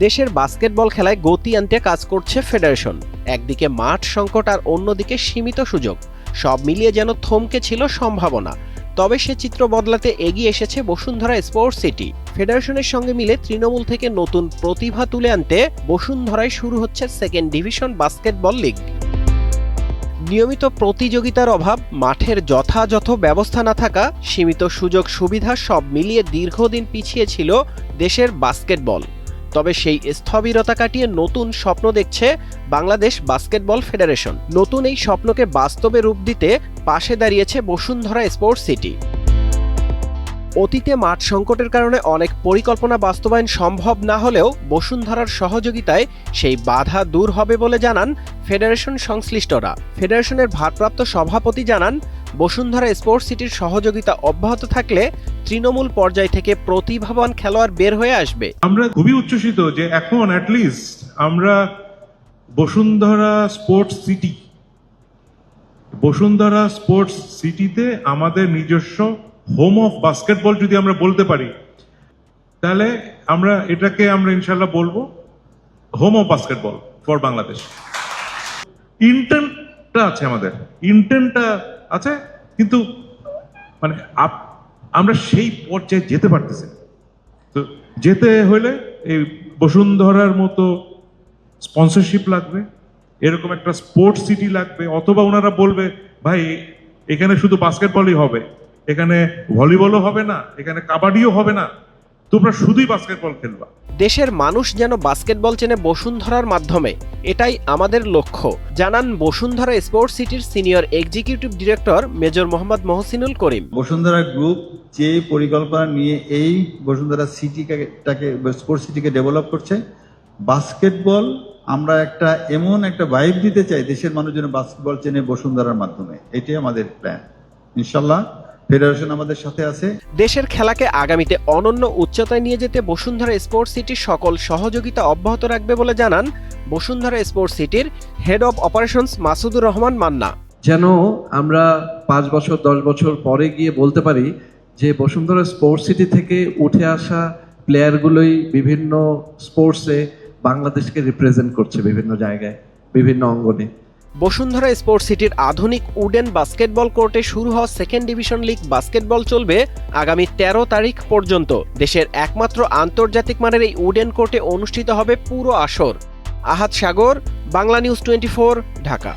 দেশের বাস্কেটবল খেলায় গতি আনতে কাজ করছে ফেডারেশন। একদিকে মাঠ সংকট আর অন্যদিকে সীমিত সুযোগ, সব মিলিয়ে যেন থমকে ছিল সম্ভাবনা। তবে সে চিত্র বদলাতে এগিয়ে এসেছে বসুন্ধরা স্পোর্টস সিটি। ফেডারেশনের সঙ্গে মিলে তৃণমূল থেকে নতুন প্রতিভা তুলে আনতে বসুন্ধরায় শুরু হচ্ছে সেকেন্ড ডিভিশন বাস্কেটবল লিগ। নিয়মিত প্রতিযোগিতার অভাব, মাঠের যথাযথ ব্যবস্থা না থাকা, সীমিত সুযোগ সুবিধা সব মিলিয়ে দীর্ঘদিন পিছিয়ে ছিল দেশের বাস্কেটবল। তবে সেই স্থবিরতা কাটিয়ে নতুন স্বপ্ন দেখছে বাংলাদেশ বাস্কেটবল ফেডারেশন। নতুন এই স্বপ্নকে বাস্তবে রূপ দিতে পাশে দাঁড়িয়েছে বসুন্ধরা স্পোর্টস সিটি। অতীতে মাঠ সংকটের কারণে অনেক পরিকল্পনা বাস্তবায়ন সম্ভব না হলেও বসুন্ধরার সহযোগিতায় সেই বাধা দূর হবে বলে জানান ফেডারেশন সংশ্লিষ্টরা। ফেডারেশনের ভারপ্রাপ্ত সভাপতি জানান, বসুন্ধরা স্পোর্টস সিটির সহযোগিতা অব্যাহত থাকলে তৃণমূল পর্যায় থেকে প্রতিভাবান খেলোয়াড় বের হয়ে আসবে। আমরা খুবই উচ্ছ্বসিত যে এখন অ্যাটলিস্ট আমরা বসুন্ধরা স্পোর্টস সিটিতে আমাদের নিজস্ব হোম অফ বাস্কেটবল যদি আমরা বলতে পারি, তাহলে এটাকে আমরা ইনশাল্লাহ বলবো home of basketball for Bangladesh. ইন্টেন্টটা আছে, কিন্তু মানে আমরা সেই পর্যায়ে যেতে পারতেছি। তো যেতে হলে এই বসুন্ধরার মতো স্পন্সরশিপ লাগবে, এরকম একটা স্পোর্টস সিটি লাগবে, অথবা ওনারা বলবে ভাই এখানে শুধু বাস্কেটবলই হবে, এখানে ভলিবলও হবে না, এখানে কাবাডিও হবে না, তোমরা শুধুই বাস্কেটবল খেলবা। দেশের মানুষ যেন বাস্কেটবল চেনে বসুন্ধরার মাধ্যমে, এটাই আমাদের লক্ষ্য, জানান বসুন্ধরা স্পোর্টস সিটির senior executive director major Mohammad Mohsinul Karim. Bashundhara group যে পরিকল্পনা নিয়ে এই বসুন্ধরা সিটিটাকে স্পোর্টস সিটিকে ডেভেলপ করছে, বাস্কেটবল আমরা এমন একটা ভাইব দিতে চাই দেশের মানুষ যেন বাস্কেটবল চেনে বসুন্ধরার মাধ্যমে। এটাই আমাদের প্ল্যান। ইনশাল্লাহ ফেডারেশন আমাদের সাথে আছে। দেশের খেলাকে আগামীতে অনন্য উচ্চতায় নিয়ে যেতে বসুন্ধরা স্পোর্টস সিটির সকল সহযোগিতা অব্যাহত রাখবে বলে জানান বসুন্ধরা স্পোর্টস সিটির head of operations Masudur Rahman Manna. যেন আমরা 5 বছর 10 বছর পরে গিয়ে বলতে পারি যে বসুন্ধরা স্পোর্টস সিটি থেকে উঠে আসা প্লেয়ারগুলোই বিভিন্ন স্পোর্টসে বাংলাদেশকে রিপ্রেজেন্ট করছে বিভিন্ন জায়গায়, বিভিন্ন অঙ্গনে। বসুন্ধরা স্পোর্টস সিটির আধুনিক উডেন বাস্কেটবল কোর্টে শুরু হওয়া সেকেন্ড ডিভিশন লিগ বাস্কেটবল চলবে আগামী 13 তারিখ পর্যন্ত। দেশের একমাত্র আন্তর্জাতিক মানের এই উডেন কোর্টে অনুষ্ঠিত হবে পুরো আসর। আহাদ সাগর, বাংলা নিউজ 24, ঢাকা।